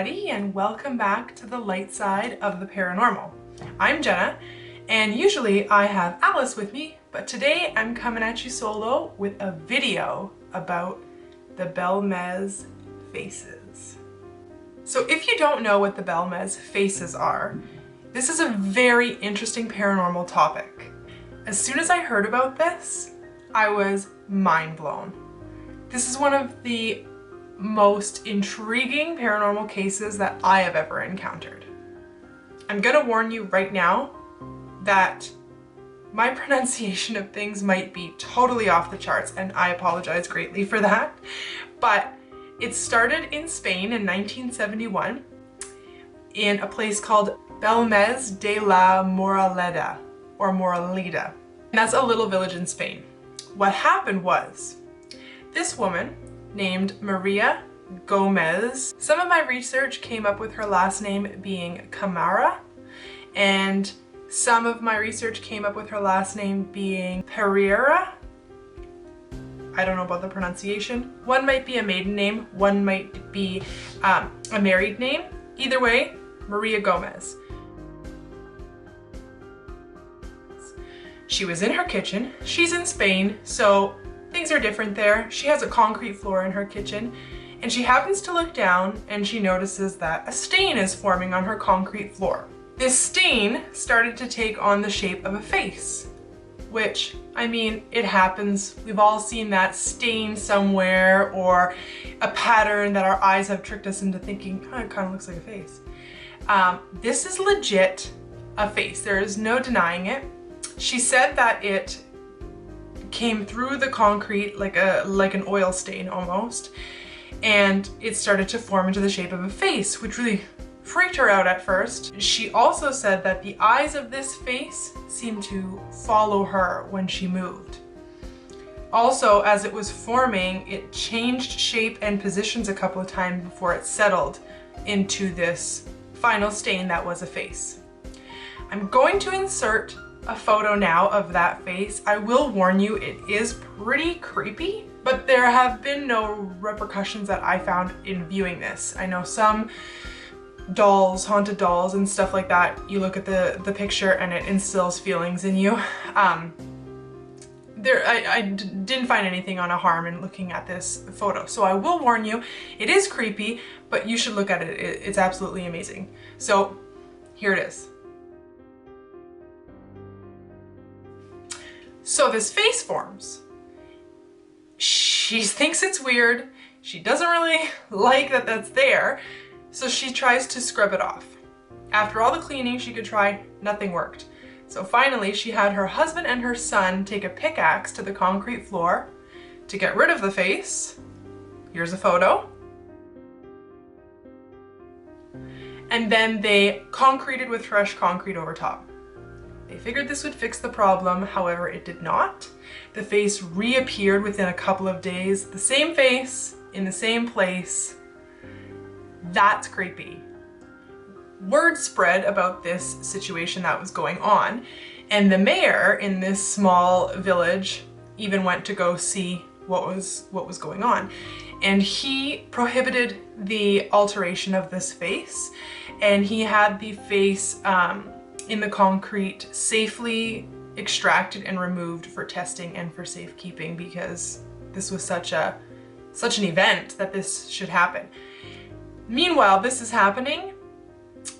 everybody, and welcome back to the light side of the paranormal. I'm Jenna, and usually I have Alice with me, but today I'm coming at you solo with a video about the Belmez Faces. So if you don't know what the Belmez Faces are, this is a very interesting paranormal topic. As soon as I heard about this, I was mind blown. This is one of the most intriguing paranormal cases that I have ever encountered. I'm gonna warn you right now that my pronunciation of things might be totally off the charts, and I apologize greatly for that. But it started in Spain in 1971 in a place called Belmez de la Moraleda, or Moraleda. And that's a little village in Spain. What happened was, this woman named Maria Gomez. Some of my research came up with her last name being Camara, and some of my research came up with her last name being Pereira. I don't know about the pronunciation. One might be a maiden name, one might be a married name. Either way, Maria Gomez. She was in her kitchen. She's in Spain, so things are different there. She has a concrete floor in her kitchen, and she happens to look down and she notices that a stain is forming on her concrete floor. This stain started to take on the shape of a face, which, I mean, it happens. We've all seen that stain somewhere, or a pattern that our eyes have tricked us into thinking, oh, it kind of looks like a face. This is legit a face. There is no denying it. She said that it came through the concrete like an oil stain almost, and it started to form into the shape of a face, which really freaked her out at first. She also said that the eyes of this face seemed to follow her when she moved. Also, as it was forming, it changed shape and positions a couple of times before it settled into this final stain that was a face. I'm going to insert a photo now of that face. I will warn you, it is pretty creepy, but there have been no repercussions that I found in viewing this. I know some dolls, haunted dolls and stuff like that, you look at the picture and it instills feelings in you. I didn't find anything on a harm in looking at this photo. So I will warn you, it is creepy, but you should look at it. It's absolutely amazing. So here it is. So this face forms. She thinks it's weird. She doesn't really like that that's there, so she tries to scrub it off. After all the cleaning she could try, nothing worked. So finally she had her husband and her son take a pickaxe to the concrete floor to get rid of the face. Here's a photo. And then they concreted with fresh concrete over top. They figured this would fix the problem, however it did not. The face reappeared within a couple of days, the same face in the same place. That's creepy. Word spread about this situation that was going on, and the mayor in this small village even went to go see what was going on. And he prohibited the alteration of this face, and he had the face in the concrete safely extracted and removed for testing and for safekeeping, because this was such an event that this should happen. Meanwhile, this is happening.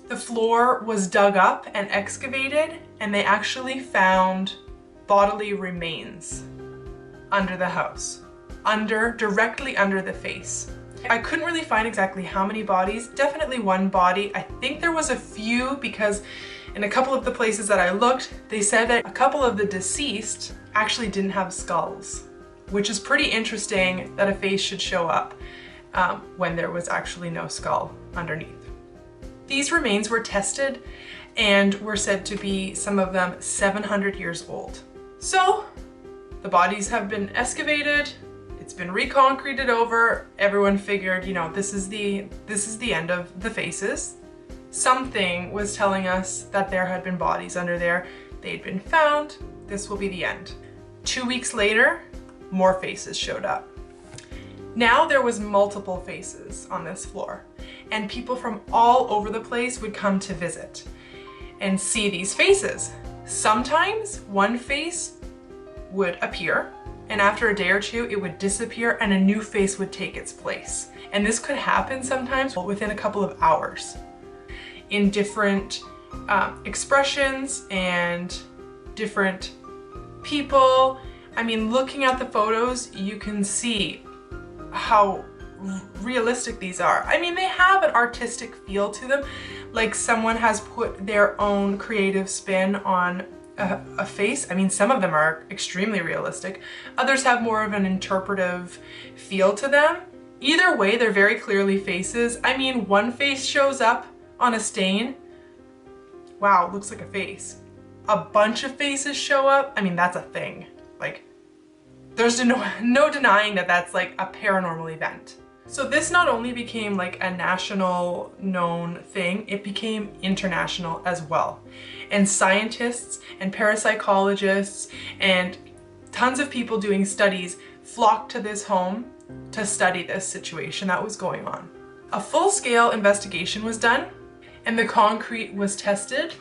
The floor was dug up and excavated, and they actually found bodily remains under the house, directly under the face. I couldn't really find exactly how many bodies, definitely one body. I think there was a few, because in a couple of the places that I looked, they said that a couple of the deceased actually didn't have skulls, which is pretty interesting that a face should show up when there was actually no skull underneath. These remains were tested and were said to be, some of them, 700 years old. So the bodies have been excavated, it's been reconcreted over. Everyone figured, you know, this is the end of the faces. Something was telling us that there had been bodies under there. They'd been found. This will be the end. 2 weeks later, more faces showed up. Now there was multiple faces on this floor, and people from all over the place would come to visit and see these faces. Sometimes one face would appear, and after a day or two it would disappear and a new face would take its place. And this could happen sometimes within a couple of hours in different expressions and different people. I mean, looking at the photos, you can see how realistic these are. I mean, they have an artistic feel to them, like someone has put their own creative spin on a face. I mean, some of them are extremely realistic. Others have more of an interpretive feel to them. Either way, they're very clearly faces. I mean, one face shows up on a stain. Wow, looks like a face. A bunch of faces show up. I mean, that's a thing. Like, there's no denying that that's like a paranormal event. So this not only became like a national known thing, it became international as well. And scientists and parapsychologists and tons of people doing studies flocked to this home to study this situation that was going on. A full-scale investigation was done and the concrete was tested,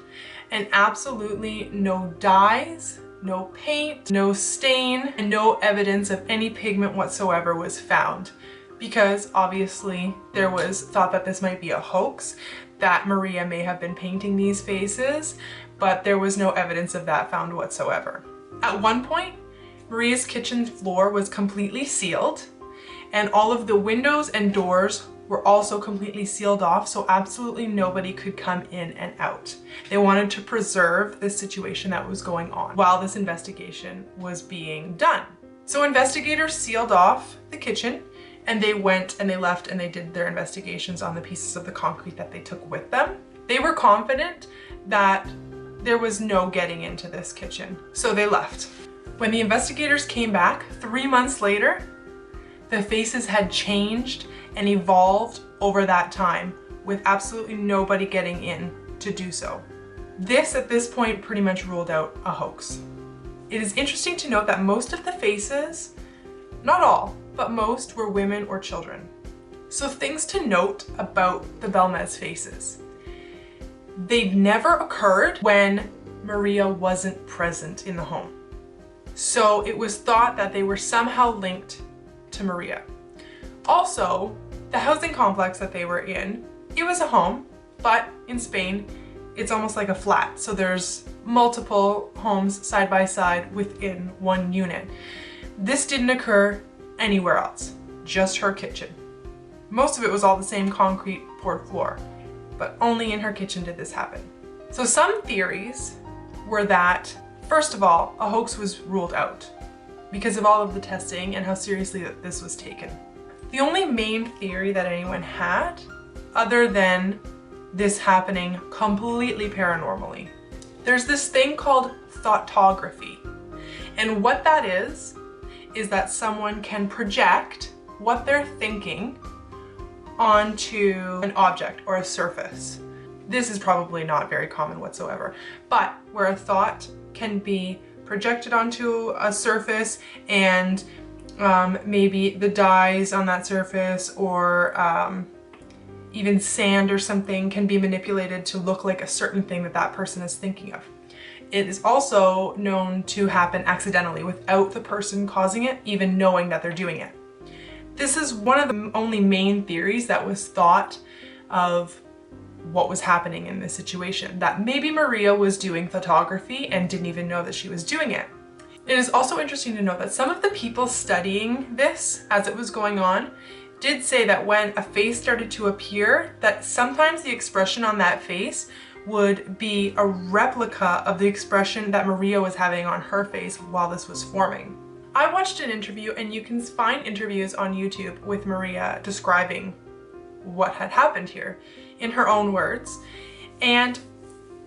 and absolutely no dyes, no paint, no stain, and no evidence of any pigment whatsoever was found. Because obviously there was thought that this might be a hoax, that Maria may have been painting these faces, but there was no evidence of that found whatsoever. At one point, Maria's kitchen floor was completely sealed, and all of the windows and doors were also completely sealed off, so absolutely nobody could come in and out. They wanted to preserve the situation that was going on while this investigation was being done. So investigators sealed off the kitchen, and they went and they left and they did their investigations on the pieces of the concrete that they took with them. They were confident that there was no getting into this kitchen, so they left. When the investigators came back 3 months later, the faces had changed and evolved over that time, with absolutely nobody getting in to do so. This, at this point, pretty much ruled out a hoax. It is interesting to note that most of the faces, not all, but most, were women or children. So things to note about the Belmez Faces. They never occurred when Maria wasn't present in the home. So it was thought that they were somehow linked to Maria. Also, the housing complex that they were in, it was a home, but in Spain, it's almost like a flat. So there's multiple homes side by side within one unit. This didn't occur anywhere else, just her kitchen. Most of it was all the same concrete poured floor, but only in her kitchen did this happen. So some theories were that, first of all, a hoax was ruled out because of all of the testing and how seriously that this was taken. The only main theory that anyone had, other than this happening completely paranormally, there's this thing called thoughtography. And what that is that someone can project what they're thinking onto an object or a surface. This is probably not very common whatsoever, but where a thought can be projected onto a surface and maybe the dyes on that surface or even sand or something can be manipulated to look like a certain thing that that person is thinking of. It is also known to happen accidentally without the person causing it even knowing that they're doing it. This is one of the only main theories that was thought of what was happening in this situation, that maybe Maria was doing photography and didn't even know that she was doing it. It is also interesting to note that some of the people studying this as it was going on did say that when a face started to appear, that sometimes the expression on that face would be a replica of the expression that Maria was having on her face while this was forming. I watched an interview, and you can find interviews on YouTube with Maria describing what had happened here in her own words, and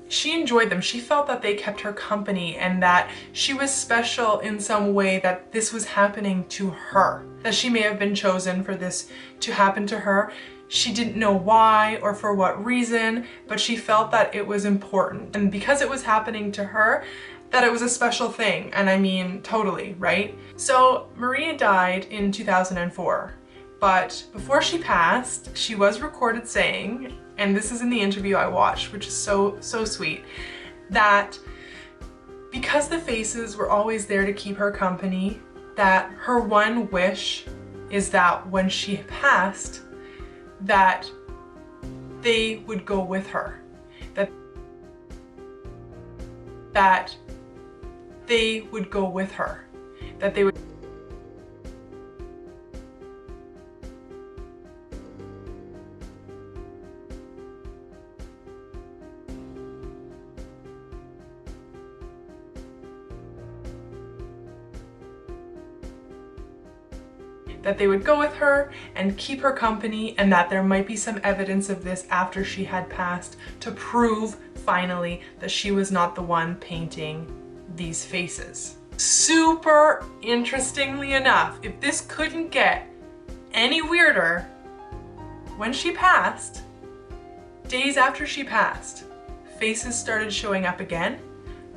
she enjoyed them. She felt that they kept her company and that she was special in some way, that this was happening to her, that she may have been chosen for this to happen to her. She didn't know why or for what reason, but she felt that it was important. And because it was happening to her, that it was a special thing. And I mean, totally, right? So Maria died in 2004, But before she passed, she was recorded saying, and this is in the interview I watched, which is so sweet, that because the faces were always there to keep her company, that her one wish is that when she passed, that they would go with her. That they would go with her. That they would go with her and keep her company, and that there might be some evidence of this after she had passed to prove finally that she was not the one painting these faces. Super interestingly enough, if this couldn't get any weirder, when she passed, days after she passed, faces started showing up again,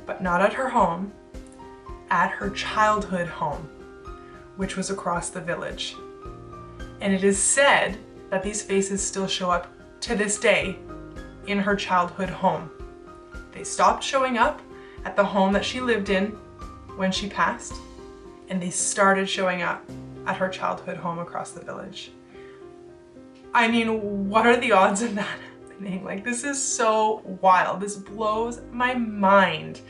but not at her home, at her childhood home, which was across the village. And it is said that these faces still show up to this day in her childhood home. They stopped showing up at the home that she lived in when she passed, and they started showing up at her childhood home across the village. I mean, what are the odds of that happening? Like, this is so wild. This blows my mind.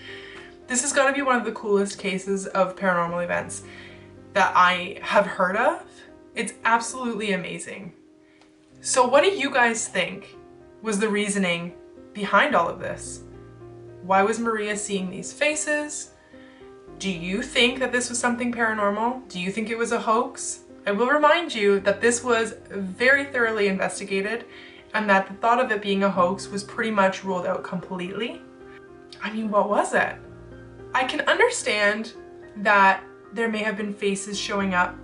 This has got to be one of the coolest cases of paranormal events that I have heard of. It's absolutely amazing. So what do you guys think was the reasoning behind all of this? Why was Maria seeing these faces? Do you think that this was something paranormal? Do you think it was a hoax? I will remind you that this was very thoroughly investigated and that the thought of it being a hoax was pretty much ruled out completely. I mean, what was it? I can understand that there may have been faces showing up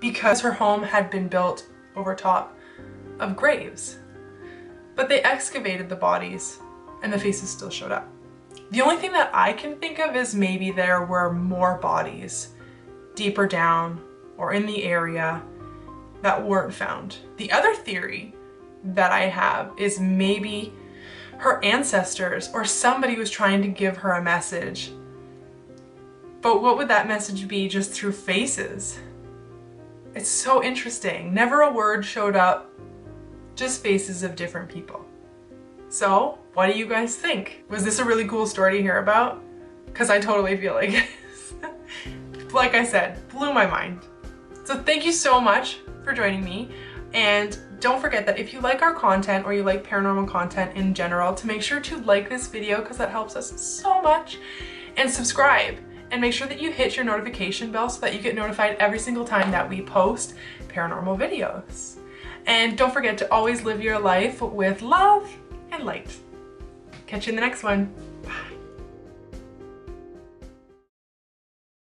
because her home had been built over top of graves. But they excavated the bodies and the faces still showed up. The only thing that I can think of is maybe there were more bodies deeper down or in the area that weren't found. The other theory that I have is maybe her ancestors or somebody was trying to give her a message. But what would that message be just through faces? It's so interesting. Never a word showed up, just faces of different people. So, what do you guys think? Was this a really cool story to hear about? Because I totally feel like it is. Like I said, blew my mind. So thank you so much for joining me. And don't forget that if you like our content or you like paranormal content in general, to make sure to like this video because that helps us so much, and subscribe. And make sure that you hit your notification bell so that you get notified every single time that we post paranormal videos. And don't forget to always live your life with love and light. Catch you in the next one.